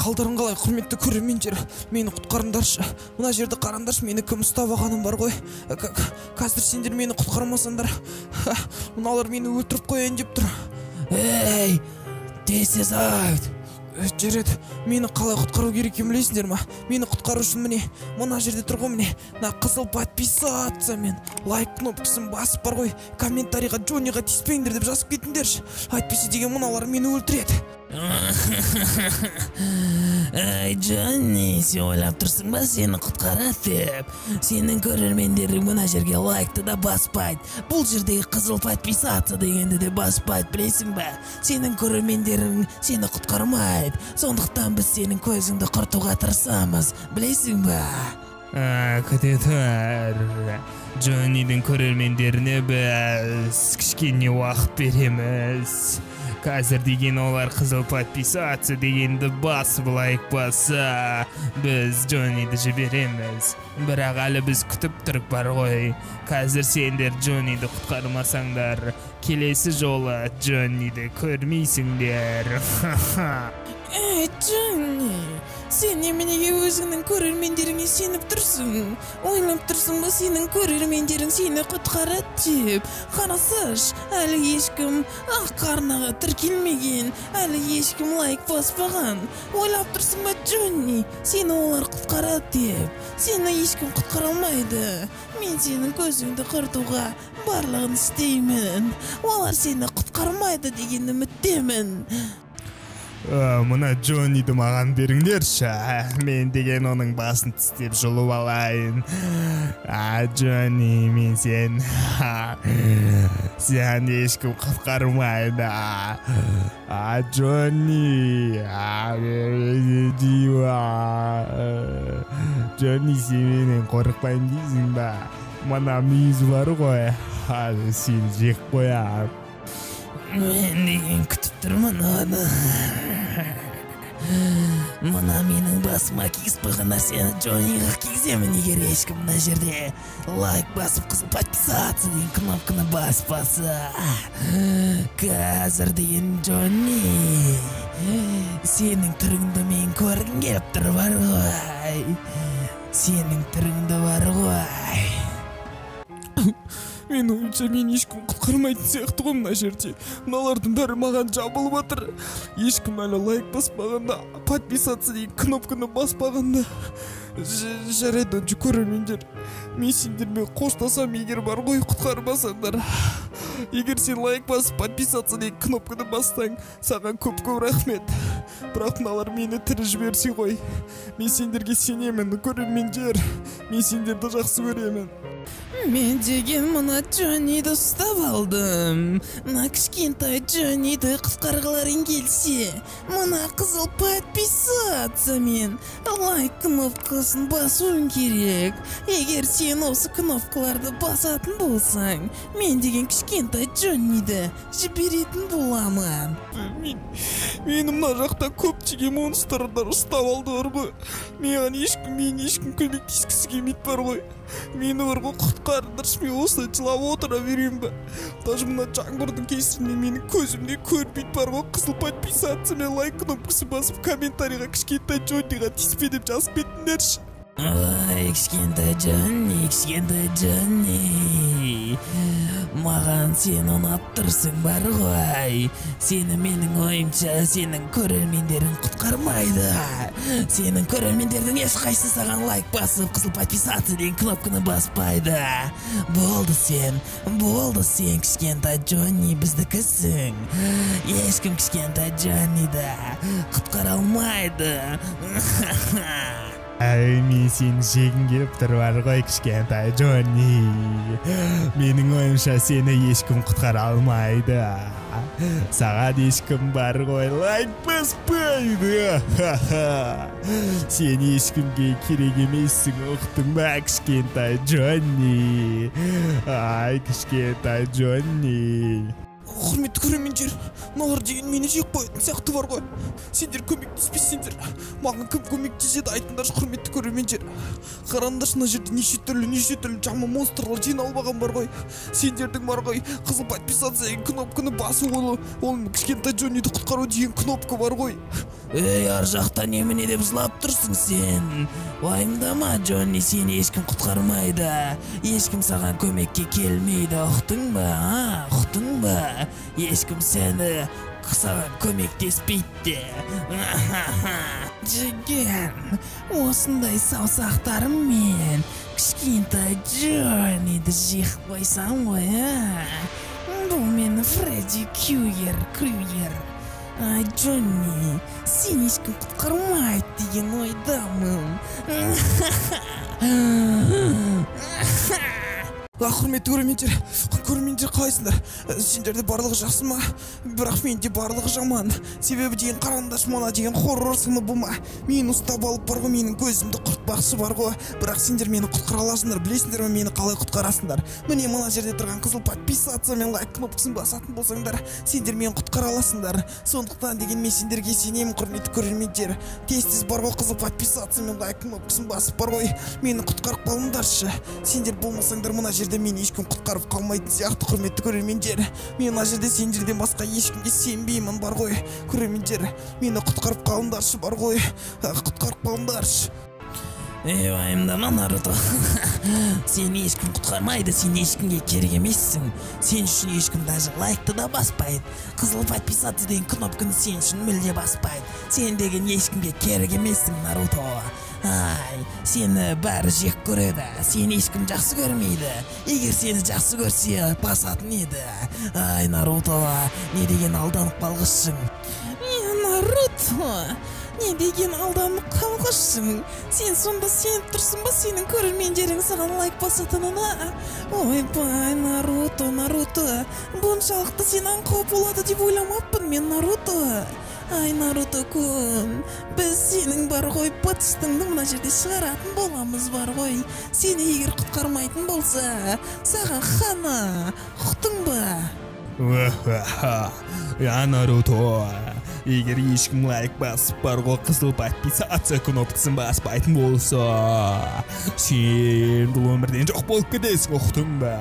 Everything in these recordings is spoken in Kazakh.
Қалдарың қалай, құрметті көрермендер, мені құтқарыңдаршы. Мына жерді қараңдаршы, мені кім ұстап алғаным бар ғой. Қазір сендер мені құтқармасаңдар, мыналар мені өлтіріп қояйын деп тұр. Ей, this is out. Жарайды, мені қалай құтқару керек екенін білесіңдер ма? Мені құтқару үшін міне мына жерде тұр ғой, міне мына қызыл подписаться мен лайк кнопкасын басып бар ғой, комментарийға Джонниға тиіспеңдер деп жазып кетіңдерші. Әйтпесе деген мыналар мені өлтіреді. Ай, Джонни, сен ойлап тұрсың ба сені құтқарады деп? Сенің көрермендерің мына жерге лайкты да баспайды. Бұл жердегі қызыл подписаться дегенді де баспайды, білесің ба? Сенің көрермендерің сені құтқармайды. Сондықтан біз сенің көзіңді құртуға тырысамыз, білесің ба? Күте тұр. Джоннидің көрермендеріне біз кішкене уақыт береміз. Қазір деген олар қызыл подписаться дегенді басып лайк баса, біз Джонниді жібереміз. Бірақ әлі біз күтіп тұрып бар ғой. Қазір сендер Джонниді құтқармасаңдар, келесі жолы Джонниді көрмейсіңдер. Ей, Джонни, сен неменеге өзіңнің көрермендеріңе сеніп тұрсың? Ойлап тұрсың ба сенің көрермендерің сені құтқарады деп? Қарасаш, әлі ешкім ақ қарнаға тіркелмеген, әлі ешкім лайк баспаған. Ойлап тұрсың ба, Джонни, сені олар құтқарады деп? Сені ешкім құтқара алмайды. Мен сенің көзіңді құртуға барлығын істеймін. Олар сені құтқармайды деген үміттемін. Мұна Джонниді маған беріңдерші, мен деген оның басын тістеп жұлып алайын. Джонни, мен сен ешкім құтқармайды. Джонни, Джонни, сен менен қорықпайын дейсің ба? Мына мүйіз бар ғой, сен жек қоям. Мен деген күтіп тұрмын оны. Мына менің басыма киіспаған нәрсені Джонниға кигіземін, егер ешкім мына жерде лайк басып қызыл подписаться деген кнопканы баспаса. Қазір деген Джонни, сенің түріңді мен көргім келіп тұр бар ғой. Сенің түріңді бар ғой. Мен ойымша мен ешкім құтқармайтын сияқты ғой мына жерде. Мыналардың бәрі маған жабылып отыр. Ешкім әлі лайк баспағанда, подписаться деген кнопканы баспағанда. Жарайды, көрермендер, мен сендермен қоштасам, егер бар ғой құтқармасаңдар. Егер сен лайк басып, подписаться деген кнопканы бассаң, саған көп-көп рахмет. Бірақ мыналар мені тірі жіберсе ғой. Мен сендерге сенемін, көрермендер. Мен сендерді жақсы көремін. Мен деген мына Джонниді ұстап алдым. Мына кішкентай Джонниді құтқарғыларың келсе, мына қызыл подписаться мен лайк кнопкасын басуың керек. Егер сен осы кнопкаларды басатын болсаң, мен деген кішкентай Джонниді жіберетін боламын. Мені мына жақта көптеген монстрлар ұстап алды ғой. Мен ешкім көмектескісі келмейді бар ғой. Мені бар ғой құтқарыңдаршы, мен осылай жылап отыра беремін ба? Даже мына жаңбырдың кесірінен менің көзімде көрмейді бар ғой. Қызыл подписаться мен лайк кнопкасын басып, комментарийға кішкентай Джонниға тиіспе деп жазып кетіңдерші. Ой, кішкентай Джонни, маған сен ұнап тұрсың бар ғой. Сені менің ойымша сенің көрермендерің құтқармайды. Сенің көрермендердің ешқайсысы саған лайк басып, қызыл подписаться деген кнопканы баспайды. Болды сен кішкентай Джонни біздікісің. Ешкім кішкентай Джонниді құтқара алмайды. Мен сен жегін келіп тұр бар ғой, кішкентай Джонни. Менің ойымша сені ешкім құтқара алмайды. Саған ешкім бар ғой, лайк баспайды. Сен ешкімге керек емессің, ұқтың ба, кішкентай Джонни? Кішкентай Джонни. құрметті көрермендер, мыналар деген мені жек қоятын сияқты бар ғой. Сендер көмектеспесеңдер, маған кім көмектеседі айтыңдаршы құрметті көрермендер. Қараңдаршы, мына жерде неше түрлі жаман монстрлар жиналып алған бар ғой. Сендердің бар ғой қызыл подписаться деген кнопканы басу, ол кішкентай Джонниді құтқару деген кнопка бар ғой. Ей, ар жақта немене деп жылап тұрсың сен? Уайымдама, Джонни, сені ешкім құтқармайды. Ешкім саған көмекке келмейді, ұқтың ба? Ұқтың ба? Ешкім сені саған көмектеспейді. Жеген, осындай саусақтарыммен кішкентай Джонниді жек қойсам ғой, Бұл мені Фредди Крюгер. Ай, Джонни, сен ешкім құтқармайды деген ойдамын. Құрметті көрермендер қалайсыңдар? Сендерде барлығы жақсы ма? Бірақ менде барлығы жаман. Себебі деген қараңдарш, мына деген хоррор сыны бұл ма? Мені ұстап алып бар ғой, менің көзімді құртпақшы бар ғой. Бірақ сендер мені құтқара аласыңдар, білесіңдер ме мені қалай құтқарасыңдар? Міне мына жерде тұрған қызыл подписаться мен лайк кнопкасын басатын болсаңдар, сендер мені құтқара аласыңдар. Сондықтан деген мен сендерге сенемін, құрметті көрермендер. Тез бар ғой қызыл подписаться мен лайк кнопкасын басып бар ғой, мені құтқарып қалыңдаршы. Сендер болмасаңдар мына жерде мені ешкім құтқарып қалмайтын сияқты, құрметті көрермендер. Мен мына жерде сендерден басқа ешкімге сенбеймін бар ғой, көрермендер. Мені құтқарып қалыңдаршы бар ғой, құтқарып қалыңдаршы. Ей, уайымдама, Наруто. Сені ешкім құтқармайды, сен ешкімге керек емессің. Сен үшін ешкім даже лайкты да баспайды. Қызыл подписаться деген кнопканы сен үшін мүлде баспайды. Сен деген ешкімге керек емессің, Наруто. Ай, сені бәрі жек көреді, сені ешкім жақсы көрмейді. Егер сені жақсы көрсе, басатын еді. Ай, Наруто, не деген алданып қалғышсың? Наруто, не деген алданып қалғышсың? Сен сонда сеніп тұрсың ба сенің көрермендерің саған лайк басатынына? Ойбай, Наруто, бұншалықты сен аңқау болады деп ойламаппын мен, Наруто. Ай, Наруто-кун, біз сенің бар ғой батыстыңды мына жерде шығаратын боламыз бар ғой. Сені егер құтқармайтын болса, саған хана, ұқтың ба? Наруто, егер ешкім лайк басып бар ғой қызыл подписаться кнопкасын баспайтын болса, сен бұл өмірден жоқ болып кетесің, ұқтың ба?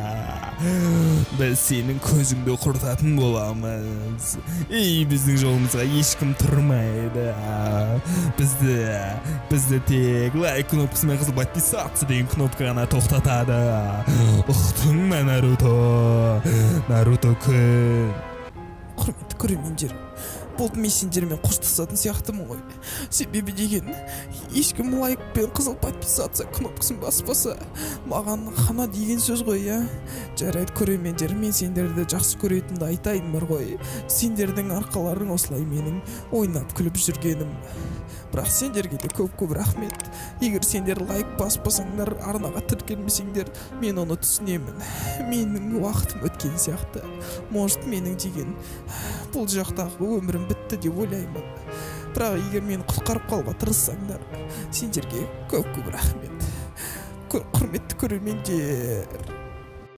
Біз сенің көзіңді құртатын боламыз. Біздің жолымызға ешкім тұрмайды. Бізді тек лайк кнопкасы мен қызыл подписаться деген кнопка ғана тоқтатады. Ұқтың ба, Наруто-күн? Құрметті көрермендер, болды мен сендермен қоштасатын сияқтымын ғой. Себебі деген ешкім лайк пен қызыл подписаться кнопкасын баспаса, маған хана деген сөз ғой, Жарайды көрермендер, мен сендерді жақсы көретінді айтайын бар ғой. Сендердің арқаларың осылай менің ойнап күліп жүргенім. Бірақ сендерге де көп рахмет. Егер сендер лайк баспасаңдар, арнаға тіркелмесеңдер, мен оны түсінемін. Менің уақытым өткен сияқты. Может, менің деген бұл жақтағы өмірім бітті деп ойлаймын. Бірақ егер мені құтқарып қалуға тырыссаңдар, сендерге көп рахмет. Құрметті көрермендер.